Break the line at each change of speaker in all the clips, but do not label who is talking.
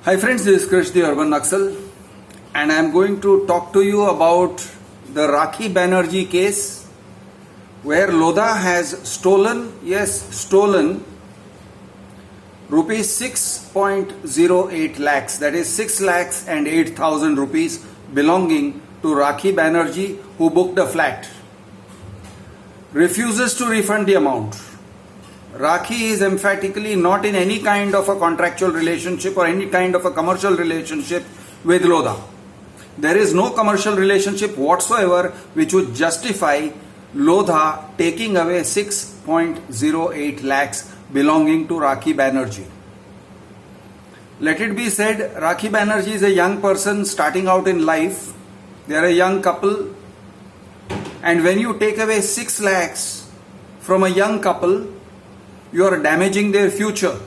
Hi friends, this is Krish the Urban Naxal, and I am going to talk to you about the Rakhi Banerjee case where Lodha has stolen rupees 6.08 lakhs, that is 6 lakhs and 8,000 rupees belonging to Rakhi Banerjee, who booked a flat. Refuses to refund the amount. Rakhi is emphatically not in any kind of a contractual relationship or any kind of a commercial relationship with Lodha. There is no commercial relationship whatsoever which would justify Lodha taking away 6.08 lakhs belonging to Rakhi Banerjee. Let it be said, Rakhi Banerjee is a young person starting out in life. They are a young couple, and when you take away 6 lakhs from a young couple, you are damaging their future.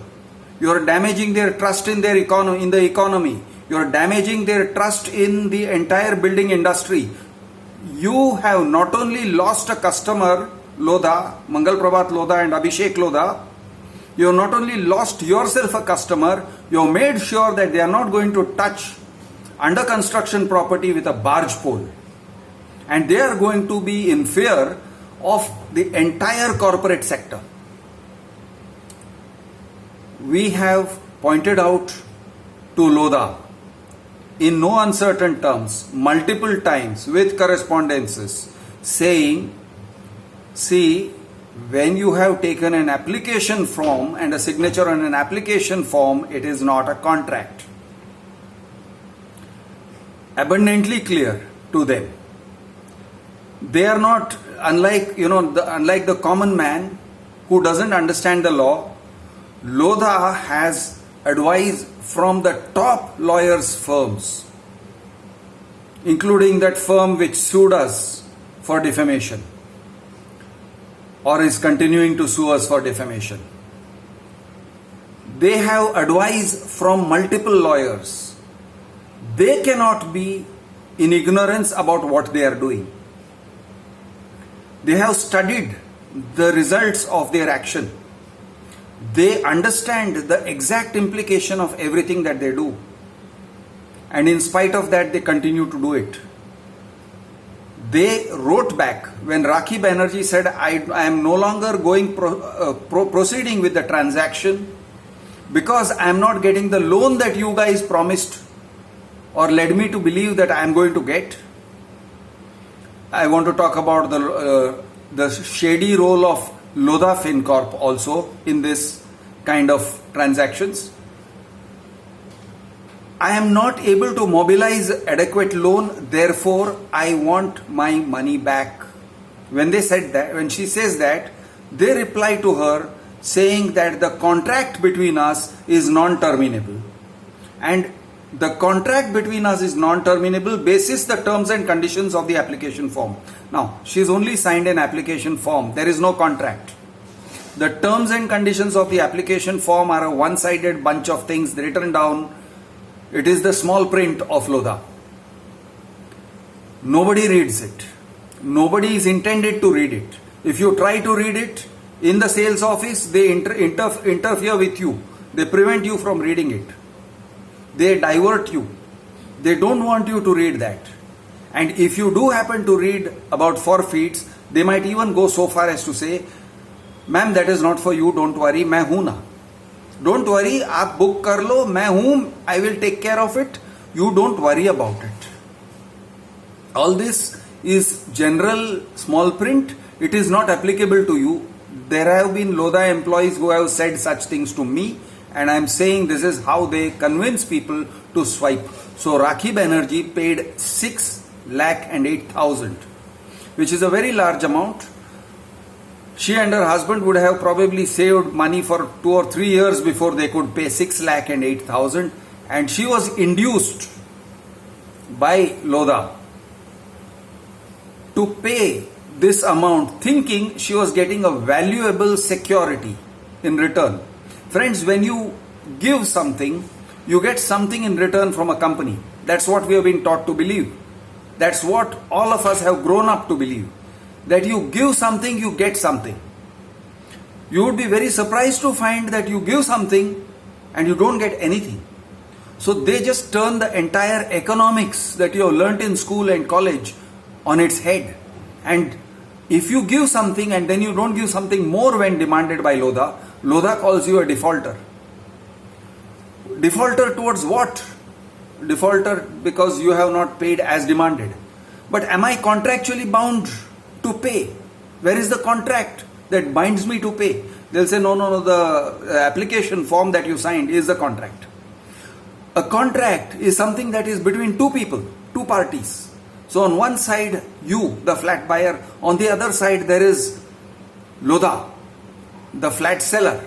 You are damaging their trust in their economy. You are damaging their trust in the entire building industry. You have not only lost a customer, Lodha, Mangal Prabhat Lodha and Abhishek Lodha, you have not only lost yourself a customer, you have made sure that they are not going to touch under construction property with a barge pole. And they are going to be in fear of the entire corporate sector. We have pointed out to Lodha in no uncertain terms, multiple times with correspondences, saying, see, when you have taken an application form and a signature on an application form, it is not a contract. Abundantly clear to them. They are not, unlike the common man who doesn't understand the law. Lodha has advice from the top lawyers' firms, including that firm which sued us for defamation or is continuing to sue us for defamation. They have advice from multiple lawyers. They cannot be in ignorance about what they are doing. They have studied the results of their action. They understand the exact implication of everything that they do. And in spite of that, they continue to do it. They wrote back when Rakhi Banerjee said, I am no longer proceeding with the transaction because I am not getting the loan that you guys promised or led me to believe that I am going to get. I want to talk about the shady role of Lodha FinCorp also in this kind of transactions. I am not able to mobilize adequate loan, therefore I want my money back. When they said that, when she says that, they reply to her saying that the contract between us is non-terminable. And the contract between us is non-terminable basis the terms and conditions of the application form. Now, she's only signed an application form. There is no contract. The terms and conditions of the application form are a one-sided bunch of things written down. It is the small print of Lodha. Nobody reads it. Nobody is intended to read it. If you try to read it in the sales office, they interfere with you. They prevent you from reading it. They divert you. They don't want you to read that. And if you do happen to read about forfeits, they might even go so far as to say, ma'am, that is not for you, don't worry, main hoon na. Don't worry, aap book kar lo, main hoon, I will take care of it. You don't worry about it. All this is general small print. It is not applicable to you. There have been Lodha employees who have said such things to me, and I am saying this is how they convince people to swipe. So Rakhi Banerjee paid 6 lakh and 8,000, which is a very large amount. She and her husband would have probably saved money for 2 or 3 years before they could pay 6 lakh and 8,000, and she was induced by Lodha to pay this amount thinking she was getting a valuable security in return. Friends, when you give something, you get something in return from a company. That's what we have been taught to believe. That's what all of us have grown up to believe. That you give something, you get something. You would be very surprised to find that you give something and you don't get anything. So they just turn the entire economics that you have learnt in school and college on its head. And if you give something and then you don't give something more when demanded by Lodha, Lodha calls you a defaulter. Defaulter towards what? Defaulter because you have not paid as demanded. But am I contractually bound to pay? Where is the contract that binds me to pay? They'll say, no, the application form that you signed is the contract. A contract is something that is between two people, two parties. So on one side, you, the flat buyer, on the other side there is Lodha, the flat seller.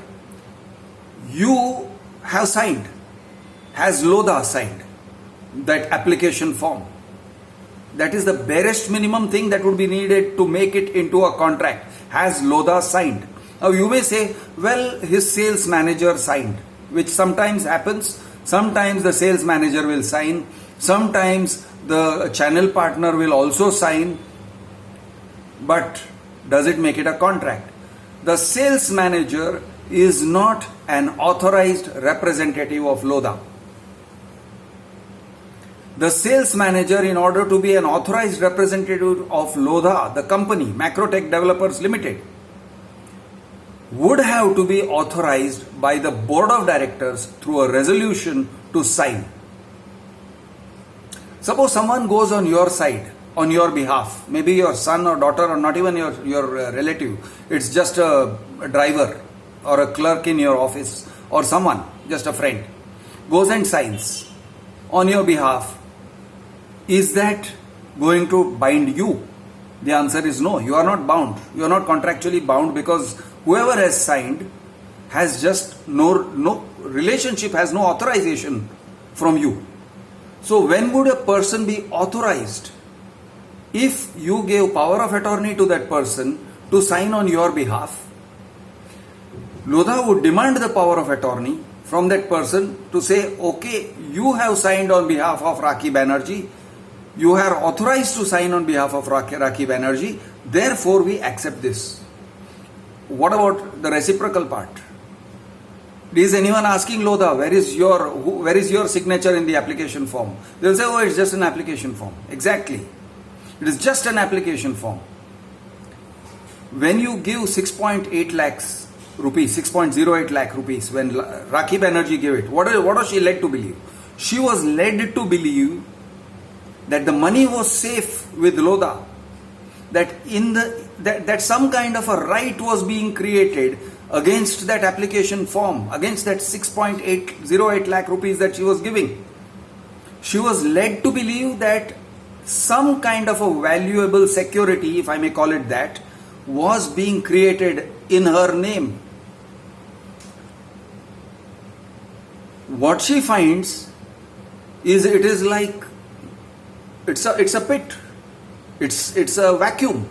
You have signed, has Lodha signed that application form. That is the barest minimum thing that would be needed to make it into a contract. Has Lodha signed? Now you may say, well, his sales manager signed, which sometimes happens. Sometimes the sales manager will sign. Sometimes the channel partner will also sign. But does it make it a contract? The sales manager is not an authorized representative of Lodha. The sales manager, in order to be an authorized representative of Lodha, the company, Macrotech Developers Ltd, would have to be authorized by the board of directors through a resolution to sign. Suppose someone goes on your side, on your behalf, maybe your son or daughter or not even your relative, it's just a driver or a clerk in your office or someone, just a friend, goes and signs on your behalf. Is that going to bind you? The answer is no. You are not bound. You are not contractually bound because whoever has signed has just no relationship, has no authorization from you. So when would a person be authorized? If you gave power of attorney to that person to sign on your behalf, Lodha would demand the power of attorney from that person to say, okay, you have signed on behalf of Rakhi Banerjee, you are authorized to sign on behalf of Rakhi Banerjee, therefore we accept this. What about the reciprocal part? Is anyone asking Lodha, where is your signature in the application form? They will say, oh, it's just an application form. Exactly. It is just an application form. When you give 6.8 lakhs rupees, 6.08 lakh rupees, when Rakhi Banerjee gave it, what was she led to believe? She was led to believe that the money was safe with Lodha, that some kind of a right was being created against that application form, against that 6.808 lakh rupees that she was giving. She was led to believe that some kind of a valuable security, if I may call it that, was being created in her name. What she finds is it is like it's a pit. It's a vacuum.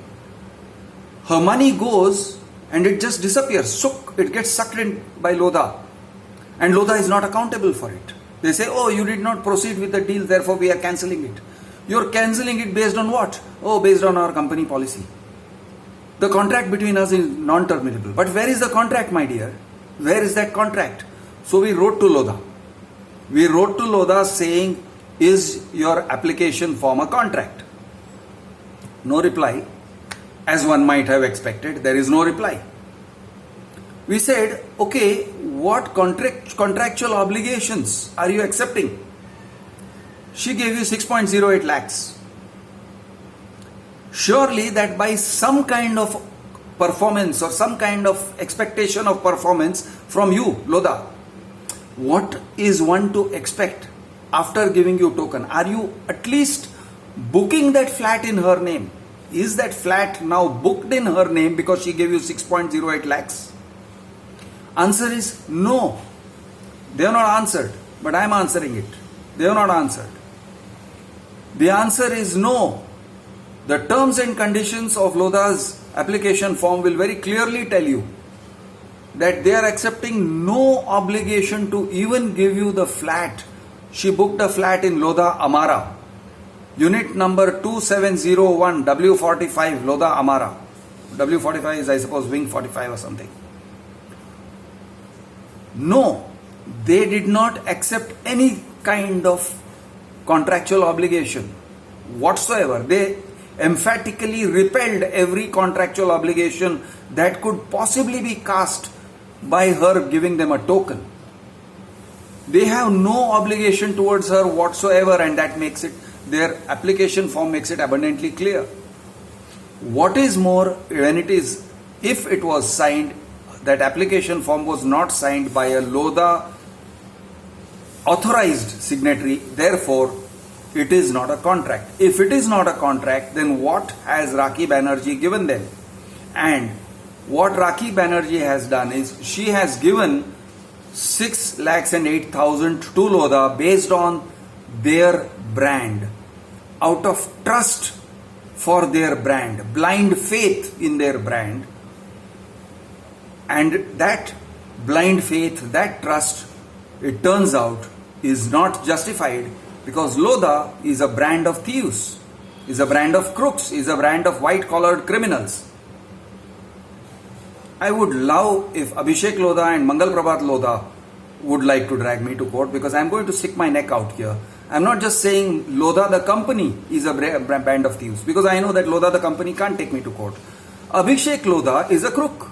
Her money goes and it just disappears. It gets sucked in by Lodha. And Lodha is not accountable for it. They say, oh, you did not proceed with the deal, therefore we are cancelling it. You're cancelling it based on what? Oh, based on our company policy. The contract between us is non-terminable. But where is the contract, my dear? Where is that contract? So we wrote to Lodha. We wrote to Lodha saying, is your application form a contract? No reply. As one might have expected, there is no reply. We said, okay, what contractual obligations are you accepting? She gave you 6.08 lakhs. Surely that by some kind of performance or some kind of expectation of performance from you, Lodha, what is one to expect after giving you token? Are you at least booking that flat in her name? Is that flat now booked in her name because she gave you 6.08 lakhs? Answer is no. They have not answered, but I am answering it. They have not answered. The answer is no. The terms and conditions of Lodha's application form will very clearly tell you that they are accepting no obligation to even give you the flat. She booked a flat in Lodha, Amara. Unit number 2701, W45, Lodha, Amara. W45 is, I suppose, wing 45 or something. No, they did not accept any kind of contractual obligation whatsoever. They emphatically repelled every contractual obligation that could possibly be cast by her giving them a token. They have no obligation towards her whatsoever, and that makes it, their application form makes it abundantly clear. What is more, when it is, if it was signed, that application form was not signed by a Lodha authorized signatory, therefore it is not a contract. If it is not a contract, then what has Rakhi Banerjee given them? And what Rakhi Banerjee has done is she has given 6,08,000 to Lodha based on their brand, out of trust for their brand, blind faith in their brand. And that blind faith, that trust, it turns out, is not justified, because Lodha is a brand of thieves, is a brand of crooks, is a brand of white-collared criminals. I would love if Abhishek Lodha and Mangal Prabhat Lodha would like to drag me to court, because I'm going to stick my neck out here. I'm not just saying Lodha the company is a band of thieves, because I know that Lodha the company can't take me to court. Abhishek Lodha is a crook.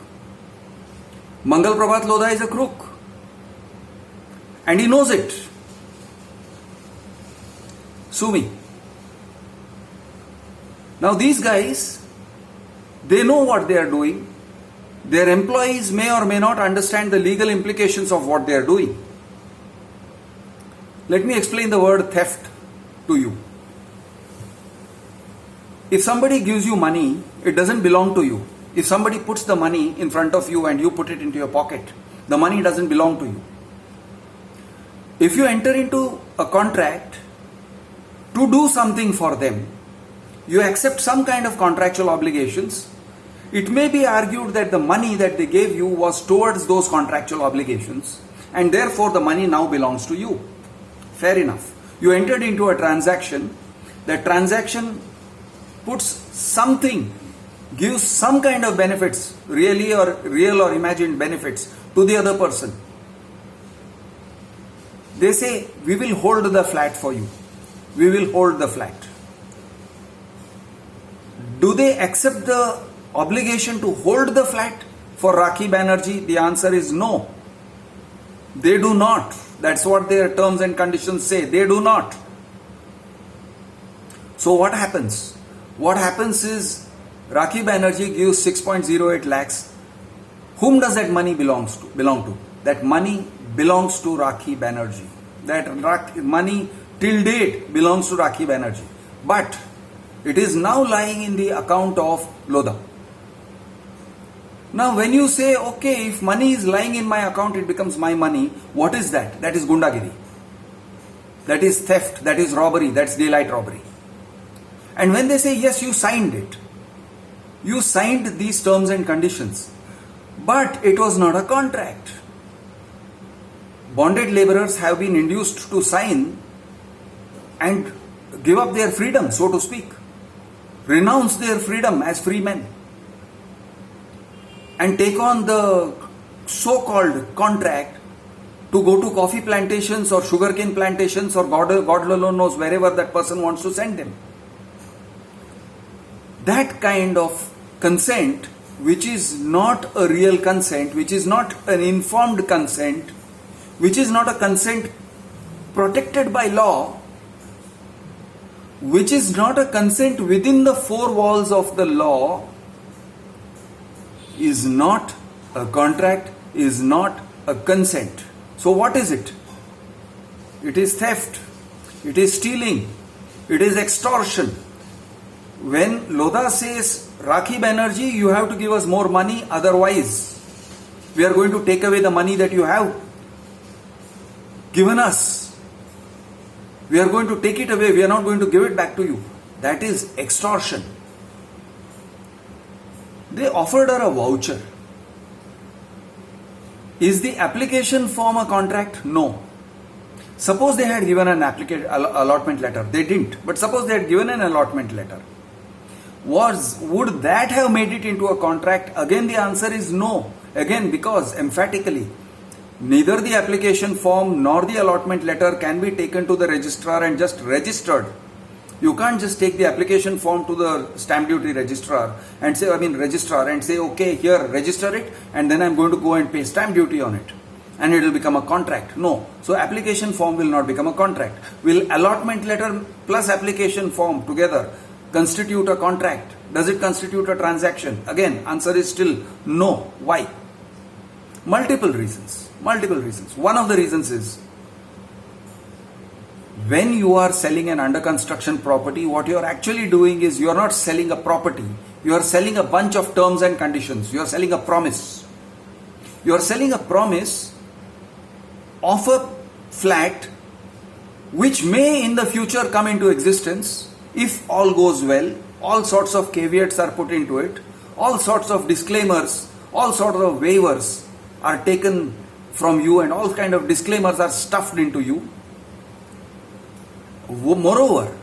Mangal Prabhat Lodha is a crook. And he knows it. Sue me. Now these guys, they know what they are doing. Their employees may or may not understand the legal implications of what they are doing. Let me explain the word theft to you. If somebody gives you money, it doesn't belong to you. If somebody puts the money in front of you and you put it into your pocket, the money doesn't belong to you. If you enter into a contract to do something for them, you accept some kind of contractual obligations. It may be argued that the money that they gave you was towards those contractual obligations, and therefore the money now belongs to you. Fair enough. You entered into a transaction. That transaction puts something, gives some kind of benefits, real or imagined benefits to the other person. They say, we will hold the flat for you. We will hold the flat. Do they accept the obligation to hold the flat for Rakhi Banerjee? The answer is no. They do not. That's what their terms and conditions say. They do not. So what happens? What happens is Rakhi Banerjee gives 6.08 lakhs. Whom does that money belong to? That money belongs to Rakhi Banerjee. That money till date belongs to Rakhi Banerjee. But it is now lying in the account of Lodha. Now when you say, okay, if money is lying in my account, it becomes my money, what is that? That is gundagiri. That is theft, that is robbery, that's daylight robbery. And when they say, yes, you signed it, you signed these terms and conditions, but it was not a contract. Bonded laborers have been induced to sign and give up their freedom, so to speak, renounce their freedom as free men, and take on the so-called contract to go to coffee plantations or sugarcane plantations or God alone knows wherever that person wants to send them. That kind of consent, which is not a real consent, which is not an informed consent, which is not a consent protected by law, which is not a consent within the four walls of the law, is not a contract, is not a consent. So what is it? It is theft, it is stealing, it is extortion. When Lodha says, Rakhi Banerjee, you have to give us more money, otherwise we are going to take away the money that you have given us. We are going to take it away, we are not going to give it back to you. That is extortion. They offered her a voucher. Is the application form a contract? No. Suppose they had given an allotment letter. They didn't. But suppose they had given an allotment letter. Would that have made it into a contract? Again, the answer is no. Again, because emphatically, Neither the application form nor the allotment letter can be taken to the registrar and just registered. You can't just take the application form to the stamp duty registrar and say, okay, here, register it, and then I'm going to go and pay stamp duty on it. And it will become a contract. No. So application form will not become a contract. Will allotment letter plus application form together constitute a contract? Does it constitute a transaction? Again, answer is still no. Why? Multiple reasons. One of the reasons is, when you are selling an under construction property, what you are actually doing is you are not selling a property. You are selling a bunch of terms and conditions. You are selling a promise. You are selling a promise of a flat which may in the future come into existence if all goes well. All sorts of caveats are put into it. All sorts of disclaimers, all sorts of waivers are taken from you, and all kind of disclaimers are stuffed into you. Moreover,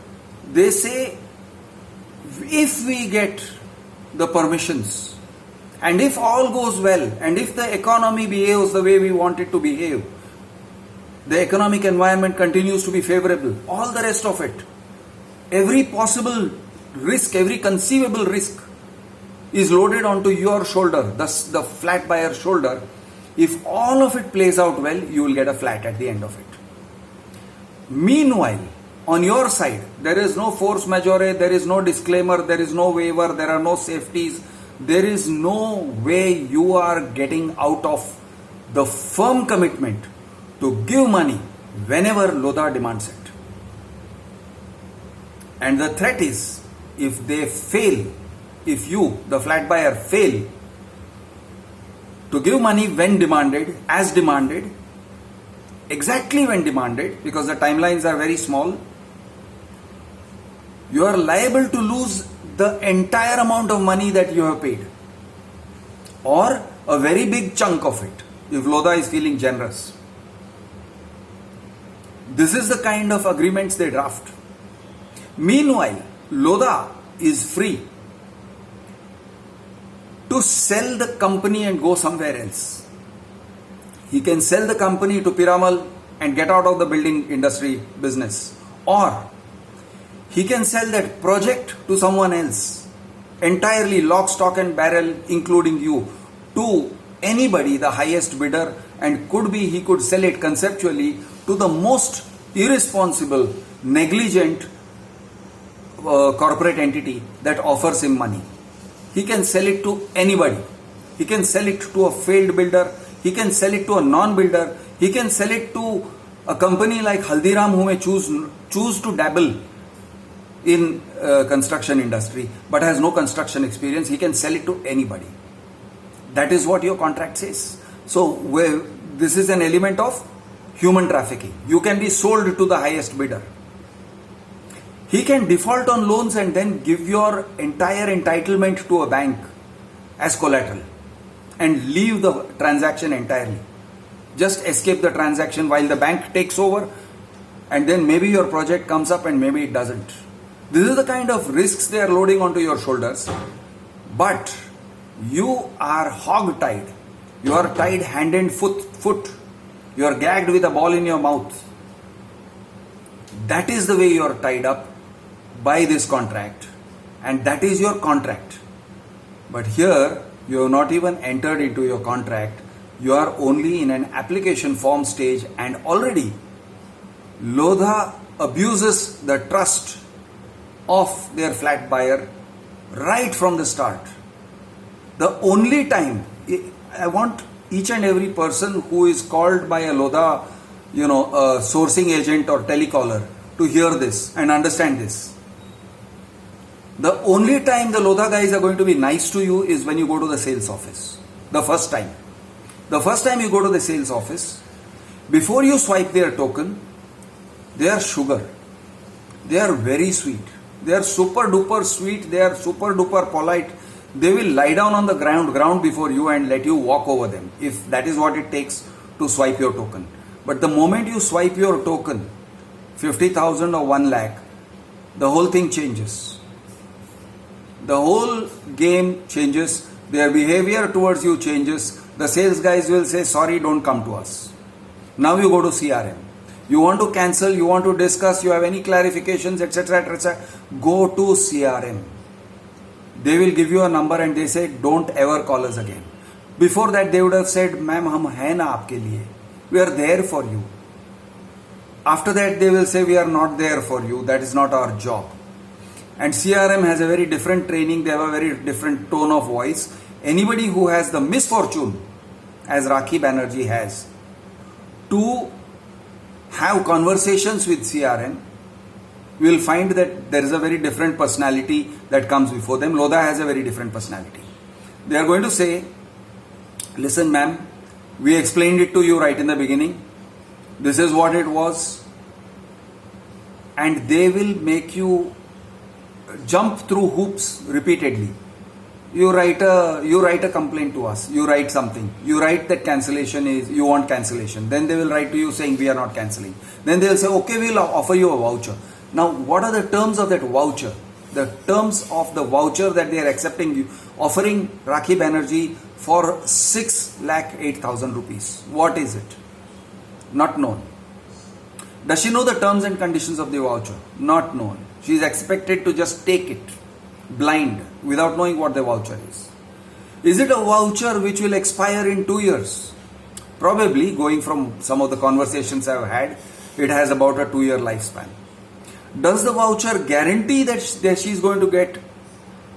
they say, if we get the permissions, and if all goes well, and if the economy behaves the way we want it to behave, the economic environment continues to be favorable, all the rest of it, every possible risk, every conceivable risk is loaded onto your shoulder, thus the flat buyer's shoulder. If all of it plays out well, you will get a flat at the end of it. Meanwhile, on your side, there is no force majeure, there is no disclaimer, there is no waiver, there are no safeties, there is no way you are getting out of the firm commitment to give money whenever Lodha demands it. And the threat is, if they fail, if you, the flat buyer, fail to give money when demanded, as demanded, exactly when demanded, because the timelines are very small, you are liable to lose the entire amount of money that you have paid, or a very big chunk of it, if Lodha is feeling generous. This is the kind of agreements they draft. Meanwhile, Lodha is free to sell the company and go somewhere else. He can sell the company to Piramal and get out of the building industry business. Or he can sell that project to someone else, entirely lock, stock and barrel, including you, to anybody, the highest bidder, and he could sell it conceptually to the most irresponsible, negligent corporate entity that offers him money. He can sell it to anybody. He can sell it to a failed builder. He can sell it to a non-builder. He can sell it to a company like Haldiram who may choose to dabble in construction industry but has no construction experience. He can sell it to anybody. That is what your contract says. So this is an element of human trafficking. You can be sold to the highest bidder. He can default on loans and then give your entire entitlement to a bank as collateral and leave the transaction entirely. Just escape the transaction while the bank takes over, and then maybe your project comes up and maybe it doesn't. This is the kind of risks they are loading onto your shoulders. But you are hog-tied. You are tied hand and foot. You are gagged with a ball in your mouth. That is the way you are tied up by this contract, and that is your contract. But here you have not even entered into your contract. You are only in an application form stage, and already Lodha abuses the trust of their flat buyer right from the start. The only time, I want each and every person who is called by a Lodha, a sourcing agent or telecaller, to hear this and understand this. The only time the Lodha guys are going to be nice to you is when you go to the sales office. The first time. The first time you go to the sales office, before you swipe their token, they are sugar. They are very sweet. They are super duper sweet. They are super duper polite. They will lie down on the ground before you and let you walk over them, if that is what it takes to swipe your token. But the moment you swipe your token, 50,000 or 1 lakh, the whole thing changes. The whole game changes. Their behavior towards you changes. The sales guys will say, sorry, don't come to us. Now you go to CRM. You want to cancel, you want to discuss, you have any clarifications, etc., etc., go to CRM. They will give you a number and they say, don't ever call us again. Before that, they would have said, ma'am, hum hai na aapke liye. We are there for you. After that, they will say, we are not there for you. That is not our job. And CRM has a very different training. They have a very different tone of voice. Anybody who has the misfortune, as Rakhi Banerjee has, to have conversations with CRM, you will find that there is a very different personality that comes before them. Lodha has a very different personality. They are going to say, listen ma'am, we explained it to you right in the beginning. This is what it was. And they will make you jump through hoops repeatedly. You write a complaint to us. You write something. You write that cancellation is, you want cancellation. Then they will write to you saying we are not cancelling. Then they will say, okay, we'll offer you a voucher. Now, what are the terms of that voucher? The terms of the voucher that they are accepting you, offering Rakhi Banerjee for 6,08,000 rupees. What is it? Not known. Does she know the terms and conditions of the voucher? Not known. She is expected to just take it blind without knowing what the voucher is. Is it a voucher which will expire in 2 years? Probably, going from some of the conversations I have had, it has about a 2-year lifespan. Does the voucher guarantee that she is going to get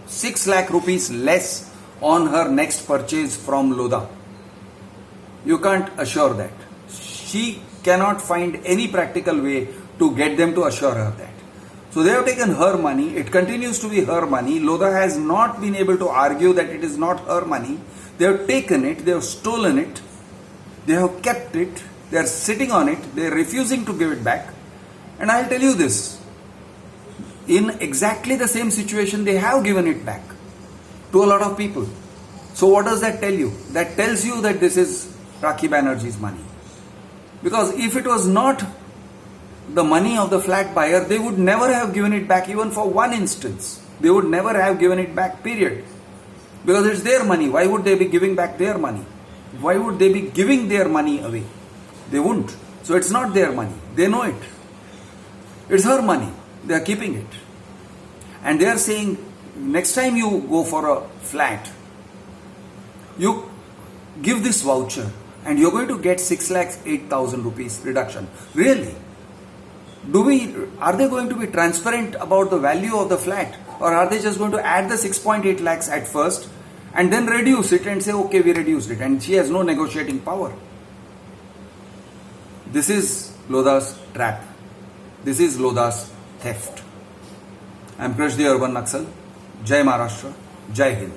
6 lakh rupees less on her next purchase from Lodha? You can't assure that. She cannot find any practical way to get them to assure her that. So they have taken her money. It continues to be her money. Lodha has not been able to argue that it is not her money. They have taken it. They have stolen it. They have kept it. They are sitting on it. They are refusing to give it back. And I'll tell you this. In exactly the same situation, they have given it back to a lot of people. So what does that tell you? That tells you that this is Rakhi Banerjee's money. Because if it was not the money of the flat buyer, they would never have given it back even for one instance. They would never have given it back, period. Because it's their money. Why would they be giving back their money? Why would they be giving their money away? They wouldn't. So it's not their money. They know it. It's her money. They are keeping it. And they are saying, next time you go for a flat, you give this voucher and you're going to get 6,08,000 rupees reduction. Really? Are they going to be transparent about the value of the flat? Or are they just going to add the 6.8 lakhs at first and then reduce it and say, okay, we reduced it. And she has no negotiating power. This is Lodha's trap. This is Lodha's theft. I am Krish the Urban Naxal. Jai Maharashtra. Jai Hind.